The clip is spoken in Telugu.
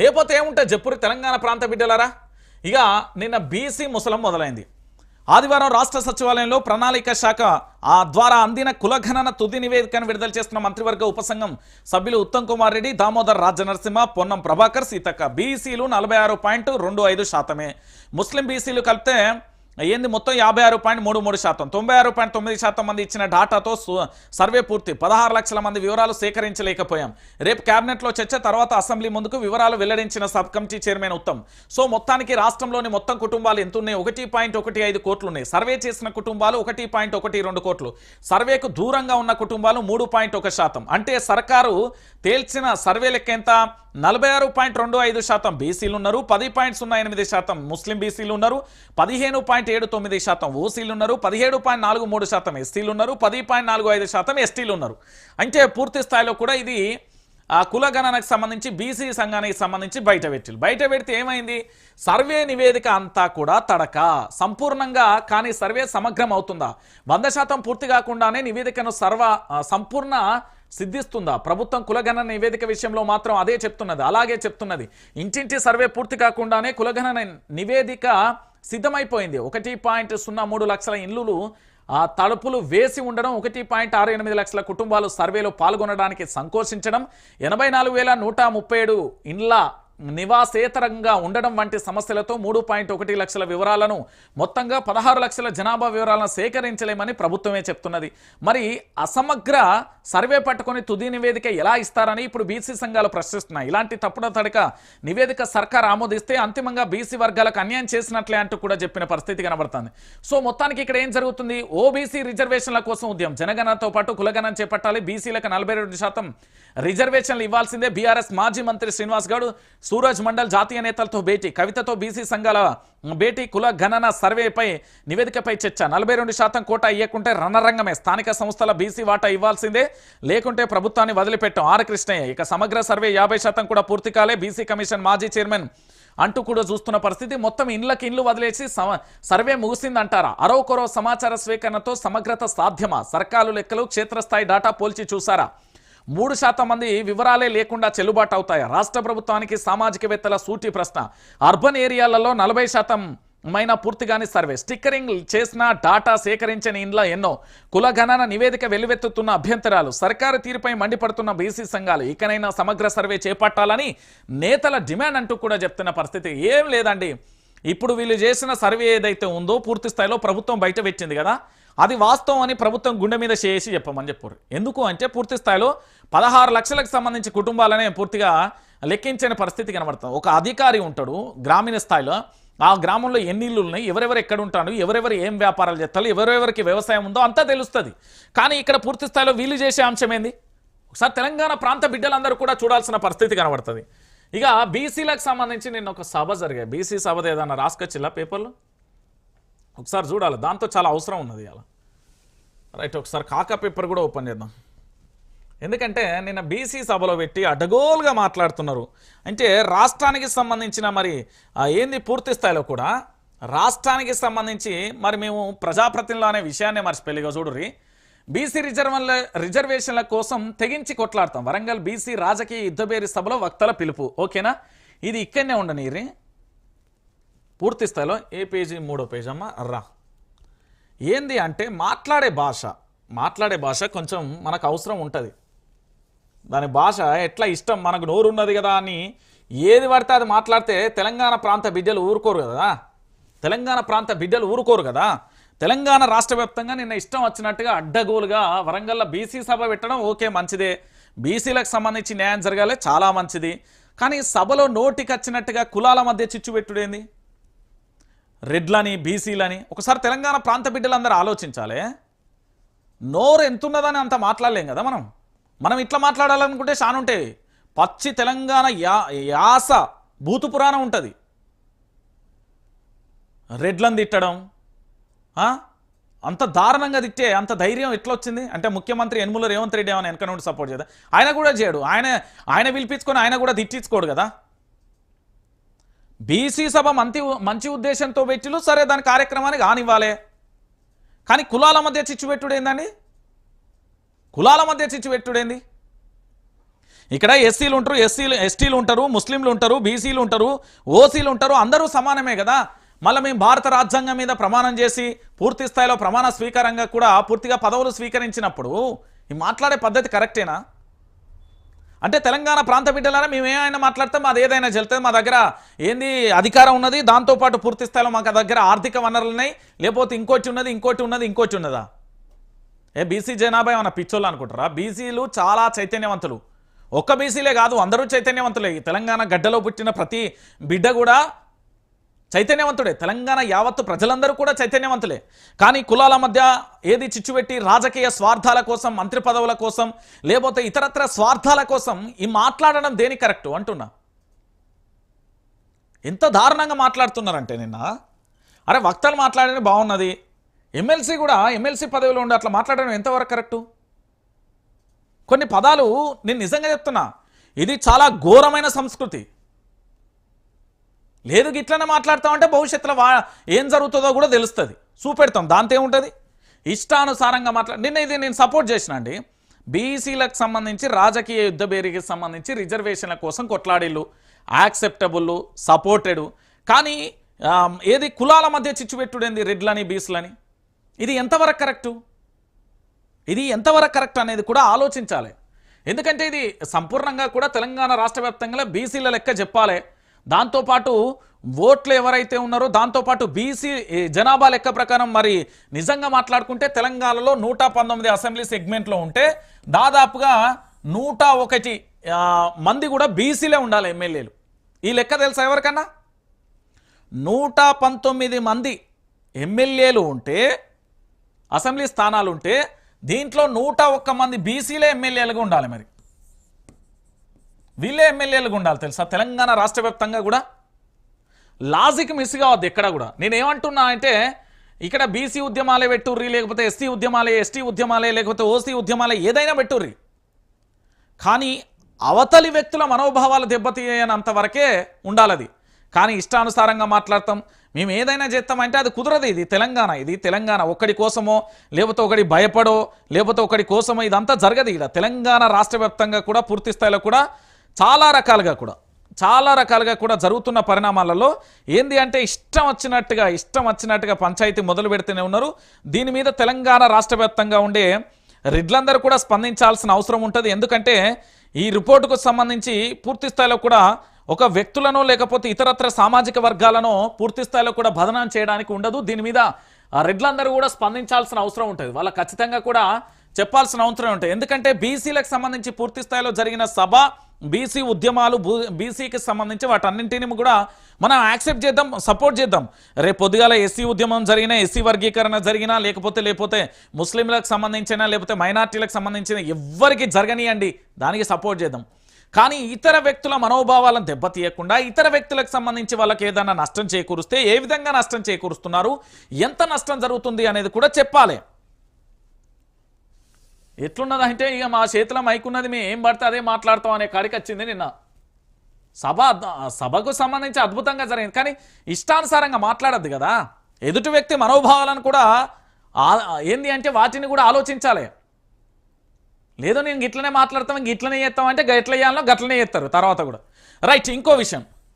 లేకపోతే ఏముంటుంది చెప్పురు తెలంగాణ ప్రాంత బిడ్డలారా. ఇక నిన్న బీసీ ముసలం మొదలైంది. ఆదివారం రాష్ట్ర సచివాలయంలో ప్రణాళిక శాఖ ద్వారా అందిన కులగణన తుది నివేదికను విడుదల చేస్తున్న మంత్రివర్గ ఉపసంఘం సభ్యులు ఉత్తమ్ కుమార్ రెడ్డి, దామోదర్ రాజనరసింహ, పొన్నం ప్రభాకర్, సీతక్క. బీసీలు 46.25%, ముస్లిం బీసీలు కలిపితే ఏంది మొత్తం 56.33%, 96.9% మంది ఇచ్చిన డాటాతో సర్వే పూర్తి. 16 లక్షల మంది వివరాలు సేకరించలేకపోయాం. రేపు కేబినెట్లో చర్చ, తర్వాత అసెంబ్లీ ముందుకు వివరాలు వెల్లడించిన sub committee chairman Uttam. So మొత్తానికి రాష్ట్రంలోని మొత్తం కుటుంబాలు ఎంత ఉన్నాయి? 1.15 కోట్లు ఉన్నాయి. సర్వే చేసిన కుటుంబాలు 1.12 కోట్లు. సర్వేకు దూరంగా ఉన్న కుటుంబాలు 3.1%. అంటే సర్కారు తేల్చిన సర్వే లెక్క ఎంత? 46.25% బీసీలు ఉన్నారు, 10.08% ముస్లిం బీసీలు ఉన్నారు, 15.79% ఓసీలు ఉన్నారు, 17.43% ఎస్సీలు ఉన్నారు, 10.45% ఎస్టీలు ఉన్నారు. అంటే పూర్తి స్థాయిలో కూడా ఇది కులగణనకు సంబంధించి బీసీ సంఘానికి సంబంధించి బయట పెడితే ఏమైంది? సర్వే నివేదిక అంతా కూడా తడక సంపూర్ణంగా. కానీ సర్వే సమగ్రం అవుతుందా? 100% పూర్తి కాకుండానే నివేదికను సంపూర్ణ సిద్ధిస్తుందా? ప్రభుత్వం కులగణన నివేదిక విషయంలో మాత్రం అదే చెప్తున్నది, అలాగే చెప్తున్నది. ఇంటింటి సర్వే పూర్తి కాకుండానే కులగణన నివేదిక సిద్ధమైపోయింది. 1.03 లక్షల ఇళ్ళు తలుపులు వేసి ఉండడం, 1.68 లక్షల కుటుంబాలు సర్వేలో పాల్గొనడానికి సంకోచించడం, 84,137 ఇండ్ల నివాసేతరంగా ఉండడం వంటి సమస్యలతో 3.1 లక్షల వివరాలను, మొత్తంగా 16 లక్షల జనాభా వివరాలను సేకరించలేమని ప్రభుత్వమే చెప్తున్నది. మరి అసమగ్ర సర్వే పట్టుకొని తుది నివేదిక ఎలా ఇస్తారని ఇప్పుడు బీసీ సంఘాలు ప్రశ్నిస్తున్నాయి. ఇలాంటి తప్పుడు తడక నివేదిక సర్కార్ ఆమోదిస్తే అంతిమంగా బీసీ వర్గాలకు అన్యాయం చేసినట్లే అంటూ కూడా చెప్పిన పరిస్థితి కనబడుతుంది. సో మొత్తానికి ఇక్కడ ఏం జరుగుతుంది? ఓబీసీ రిజర్వేషన్ల కోసం ఉద్యమం. జనగణనతో పాటు కులగణన చేపట్టాలి, బీసీలకు 42% రిజర్వేషన్లు ఇవ్వాల్సిందే. బీఆర్ఎస్ మాజీ మంత్రి శ్రీనివాస్ గౌడ్, సూరజ్ మండల్ జాతీయ నేతలతో భేటీ, కవితతో బీసీ సంఘాల భేటీ. కుల గణన సర్వేపై నివేదికపై చర్చ. 42% కోటా ఇయ్యకుంటే రణరంగమే. స్థానిక సంస్థల బీసీ వాటా ఇవ్వాల్సిందే, లేకుంటే ప్రభుత్వాన్ని వదిలిపెట్టాం. ఆర్ కృష్ణయ్య. ఇక సమగ్ర సర్వే 50% కూడా పూర్తి కాలే. బీసీ కమిషన్ మాజీ చైర్మన్ అంటూ కూడా చూస్తున్న పరిస్థితి. మొత్తం ఇండ్లు వదిలేసి సర్వే ముగిసిందంటారా? అరవకొరవ సమాచార స్వీకరణతో సమగ్రత సాధ్యమా? సర్కారు లెక్కలు క్షేత్రస్థాయి డాటా పోల్చి చూసారా? 3% మంది వివరాలే లేకుండా చెల్లుబాటు అవుతాయా? రాష్ట్ర ప్రభుత్వానికి సామాజికవేత్తల సూటి ప్రశ్న. అర్బన్ ఏరియాలలో 40% పూర్తిగాని సర్వే. స్టిక్కరింగ్ చేసిన డాటా సేకరించిన ఇండ్ల ఎన్నో. కులగణన నివేదిక వెలువెత్తుతున్న అభ్యంతరాలు. సర్కారు తీరుపై మండిపడుతున్న బీసీ సంఘాలు. ఇకనైనా సమగ్ర సర్వే చేపట్టాలని నేతల డిమాండ్ అంటూ కూడా చెప్తున్న పరిస్థితి. ఏం లేదండి, ఇప్పుడు వీళ్ళు చేసిన సర్వే ఏదైతే ఉందో పూర్తి స్థాయిలో ప్రభుత్వం బయట పెట్టింది కదా, అది వాస్తవం అని ప్రభుత్వం గుండె మీద చేసి చెప్పమని చెప్పారు. ఎందుకు అంటే పూర్తి స్థాయిలో 16 లక్షలకు సంబంధించి కుటుంబాలనే పూర్తిగా లెక్కించని పరిస్థితి కనబడుతుంది. ఒక అధికారి ఉంటాడు గ్రామీణ స్థాయిలో, ఆ గ్రామంలో ఎన్ని ఇళ్ళు ఉన్నాయి, ఎవరెవరు ఎక్కడ ఉంటారు, ఎవరెవరు ఏం వ్యాపారాలు చేస్తారు, ఎవరెవరికి వ్యవసాయం ఉందో అంతా తెలుస్తుంది. కానీ ఇక్కడ పూర్తి స్థాయిలో వీళ్ళు చేసే అంశం ఏంది? ఒకసారి తెలంగాణ ప్రాంత బిడ్డలందరూ కూడా చూడాల్సిన పరిస్థితి కనబడుతుంది. ఇక బీసీలకు సంబంధించి నిన్న ఒక సభ జరిగాయి. బీసీ సభది ఏదన్నా రాసుకొచ్చిల్లా పేపర్లో? ఒకసారి చూడాలి, దాంతో చాలా అవసరం ఉన్నది అలా. రైట్, ఒకసారి కాకా పేపర్ కూడా ఓపెన్ చేద్దాం. ఎందుకంటే నిన్న బీసీ సభలో పెట్టి అడ్డగోలుగా మాట్లాడుతున్నారు. అంటే రాష్ట్రానికి సంబంధించిన మరి ఏంది పూర్తి స్థాయిలో కూడా రాష్ట్రానికి సంబంధించి మరి మేము ప్రజాప్రతినిధులు అనే విషయాన్ని మర్చిపోయిగా చూడుర్రి. బీసీ రిజర్వేషన్ల కోసం తెగించి కొట్లాడతాం. వరంగల్ బీసీ రాజకీయ యుద్ధబేరి సభలో వక్తల పిలుపు. ఓకేనా? ఇది ఇక్కడనే ఉండనీరి పూర్తి స్థాయిలో. ఏ పేజీ? 3వ పేజీ అమ్మ. రా, ఏంది అంటే మాట్లాడే భాష కొంచెం మనకు అవసరం ఉంటుంది. దాని భాష ఎట్లా ఇష్టం, మనకు నోరున్నది కదా అని ఏది పడితే అది మాట్లాడితే తెలంగాణ ప్రాంత బిడ్డలు ఊరుకోరు కదా. తెలంగాణ రాష్ట్ర వ్యాప్తంగా నిన్న ఇష్టం వచ్చినట్టుగా అడ్డగోలుగా వరంగల్లో బీసీ సభ పెట్టడం ఓకే, మంచిదే. బీసీలకు సంబంధించి న్యాయం జరగాలి, చాలా మంచిది. కానీ సభలో నోటికి వచ్చినట్టుగా కులాల మధ్య చిచ్చు పెట్టుడేంది? రెడ్లని, బీసీలని. ఒకసారి తెలంగాణ ప్రాంత బిడ్డలందరూ ఆలోచించాలి. నోరు ఎంతున్నదని అంత మాట్లాడలేం కదా మనం ఇట్లా మాట్లాడాలనుకుంటే చానుంటాయి. పచ్చి తెలంగాణ యాస భూతు పురాణం ఉంటుంది. రెడ్లను తిట్టడం, అంత దారుణంగా తిట్టే అంత ధైర్యం ఎట్లా వచ్చింది అంటే ముఖ్యమంత్రి యనమల రేవంత్ రెడ్డి ఏమైనా వెనక నుండి సపోర్ట్ చేద్దాం? ఆయన కూడా చేయడు. ఆయన పిలిపించుకొని ఆయన కూడా తిట్టించుకోడు కదా. బీసీ సభ మంచి ఉద్దేశంతో పెట్టిలు, సరే దాని కార్యక్రమాన్ని కానివ్వాలి. కానీ కులాల మధ్య చిచ్చు పెట్టుడేందండి? ఇక్కడ ఎస్సీలు ఉంటారు, ఎస్టీలు ఉంటారు, ముస్లింలు ఉంటారు, బీసీలు ఉంటారు, ఓసీలు ఉంటారు, అందరూ సమానమే కదా. మళ్ళీ మేము భారత రాజ్యాంగం మీద ప్రమాణం చేసి పూర్తి స్థాయిలో ప్రమాణ స్వీకారంగా కూడా పూర్తిగా పదవులు స్వీకరించినప్పుడు ఈ మాట్లాడే పద్ధతి కరెక్టేనా? అంటే తెలంగాణ ప్రాంత బిడ్డలారా మేము ఏమైనా మాట్లాడతాం, అది ఏదైనా చెల్తుంది, మా దగ్గర ఏంది అధికారం ఉన్నది, దాంతోపాటు పూర్తి స్థాయిలో మాకు దగ్గర ఆర్థిక వనరులు ఉన్నాయి, లేకపోతే ఇంకోటి ఉన్నదా? బీసీ జనాభా ఏమన్నా పిచ్చోళ్ళు అనుకుంటారా? బీసీలు చాలా చైతన్యవంతులు. ఒక్క బీసీలే కాదు, అందరూ చైతన్యవంతులే. తెలంగాణ గడ్డలో పుట్టిన ప్రతి బిడ్డ కూడా చైతన్యవంతుడే. తెలంగాణ యావత్తు ప్రజలందరూ కూడా చైతన్యవంతులే. కానీ కులాల మధ్య ఏది చిచ్చుపెట్టి రాజకీయ స్వార్థాల కోసం, మంత్రి పదవుల కోసం, లేకపోతే ఇతరత్ర స్వార్థాల కోసం ఈ మాట్లాడడం దేని కరెక్టు అంటున్నా. ఎంత దారుణంగా మాట్లాడుతున్నారంటే నిన్న అరే వక్తలు మాట్లాడడం బాగున్నది, ఎమ్మెల్సీ కూడా ఎమ్మెల్సీ పదవిలో ఉండి అట్లా మాట్లాడడం ఎంతవరకు కరెక్టు? కొన్ని పదాలు నేను నిజంగా చెప్తున్నా, ఇది చాలా ఘోరమైన సంస్కృతి. లేదు గిట్లనే మాట్లాడతామంటే భవిష్యత్తులో ఏం జరుగుతుందో కూడా తెలుస్తుంది, చూపెడతాం. దాంతో ఏముంటుంది? ఇష్టానుసారంగా నిన్న ఇది నేను సపోర్ట్ చేసిన అండి. బీసీలకు సంబంధించి రాజకీయ యుద్ధ బేరీకి సంబంధించి రిజర్వేషన్ల కోసం కొట్లాడిళ్ళు, యాక్సెప్టబుల్, సపోర్టెడ్. కానీ ఏది కులాల మధ్య చిచ్చుపెట్టుడేంది, రెడ్లని బీసీలని, ఇది ఎంతవరకు కరెక్టు? ఇది ఎంతవరకు కరెక్ట్ అనేది కూడా ఆలోచించాలి. ఎందుకంటే ఇది సంపూర్ణంగా కూడా తెలంగాణ రాష్ట్ర వ్యాప్తంగా బీసీల లెక్క చెప్పాలి. దాంతోపాటు ఓట్లు ఎవరైతే ఉన్నారో దాంతోపాటు బీసీ జనాభా లెక్క ప్రకారం మరి నిజంగా మాట్లాడుకుంటే తెలంగాణలో 119 అసెంబ్లీ సెగ్మెంట్లో ఉంటే దాదాపుగా 101 మంది కూడా బీసీలే ఉండాలి ఎమ్మెల్యేలు. ఈ లెక్క తెలుసా ఎవరికన్నా? 119 మంది ఎమ్మెల్యేలు ఉంటే, అసెంబ్లీ స్థానాలు ఉంటే దీంట్లో 101 మంది బీసీలే ఎమ్మెల్యేలుగా ఉండాలి. మరి వీళ్ళే ఎమ్మెల్యేలుగా ఉండాలి తెలుసా తెలంగాణ రాష్ట్ర వ్యాప్తంగా కూడా. లాజిక్ మిస్ కావద్దు ఎక్కడ కూడా. నేనేమంటున్నా అంటే ఇక్కడ బీసీ ఉద్యమాలే పెట్టుర్రి, లేకపోతే ఎస్సీ ఉద్యమాలే, ఎస్టీ ఉద్యమాలే, లేకపోతే ఓసీ ఉద్యమాలే, ఏదైనా పెట్టుర్రి, కానీ అవతలి వ్యక్తుల మనోభావాలు దెబ్బతీయనంత వరకే ఉండాలది. కానీ ఇష్టానుసారంగా మాట్లాడతాం, మేము ఏదైనా చేస్తామంటే అది కుదరదు. ఇది తెలంగాణ ఒకడి కోసమో, లేకపోతే ఒకటి భయపడో, లేకపోతే ఒకటి కోసమో ఇదంతా జరగదు. ఇక్కడ తెలంగాణ రాష్ట్ర వ్యాప్తంగా కూడా పూర్తి స్థాయిలో కూడా చాలా రకాలుగా కూడా జరుగుతున్న పరిణామాలలో ఏంది అంటే ఇష్టం వచ్చినట్టుగా పంచాయతీ మొదలు పెడుతూనే ఉన్నారు. దీని మీద తెలంగాణ రాష్ట్ర వ్యాప్తంగా ఉండే రెడ్లందరూ కూడా స్పందించాల్సిన అవసరం ఉంటుంది. ఎందుకంటే ఈ రిపోర్టుకు సంబంధించి పూర్తి స్థాయిలో కూడా ఒక వ్యక్తులను లేకపోతే ఇతరత్ర సామాజిక వర్గాలను పూర్తి స్థాయిలో కూడా బదనాం చేయడానికి ఉండదు. దీని మీద రెడ్లందరూ కూడా స్పందించాల్సిన అవసరం ఉంటుంది. వాళ్ళ ఖచ్చితంగా కూడా చెప్పాల్సిన అవసరం ఉంటుంది. ఎందుకంటే బీసీలకు సంబంధించి పూర్తి స్థాయిలో జరిగిన సభ, బీసీ ఉద్యమాలు, బీసీకి సంబంధించి వాటన్నింటినీ కూడా మనం యాక్సెప్ట్ చేద్దాం, సపోర్ట్ చేద్దాం. రేపు పొద్దుగాల ఎస్సీ ఉద్యమం జరిగినా, ఎస్సీ వర్గీకరణ జరిగినా, లేకపోతే ముస్లింలకు సంబంధించిన, లేకపోతే మైనార్టీలకు సంబంధించిన ఎవ్వరికి జరగనియండి, దానికి సపోర్ట్ చేద్దాం. కానీ ఇతర వ్యక్తుల మనోభావాలను దెబ్బతీయకుండా ఇతర వ్యక్తులకు సంబంధించి వాళ్ళకి ఏదైనా నష్టం చేకూరుస్తే ఏ విధంగా నష్టం చేకూరుస్తున్నారు, ఎంత నష్టం జరుగుతుంది అనేది కూడా చెప్పాలి. ఎట్లున్నదంటే ఇక మా చేతిలో మైకున్నది, మేము ఏం పడితే అదే మాట్లాడతాం అనే కాడికి వచ్చింది నిన్న. సభకు సంబంధించి అద్భుతంగా జరిగింది, కానీ ఇష్టానుసారంగా మాట్లాడద్దు కదా. ఎదుటి వ్యక్తి మనోభావాలను కూడా ఏంది అంటే వాటిని కూడా ఆలోచించాలి. లేదో నేను గిట్లనే మాట్లాడతాం, గిట్లనే చేస్తాం అంటే గట్ల చేయాలనో గట్లనే చేస్తారు తర్వాత కూడా. రైట్, ఇంకో విషయం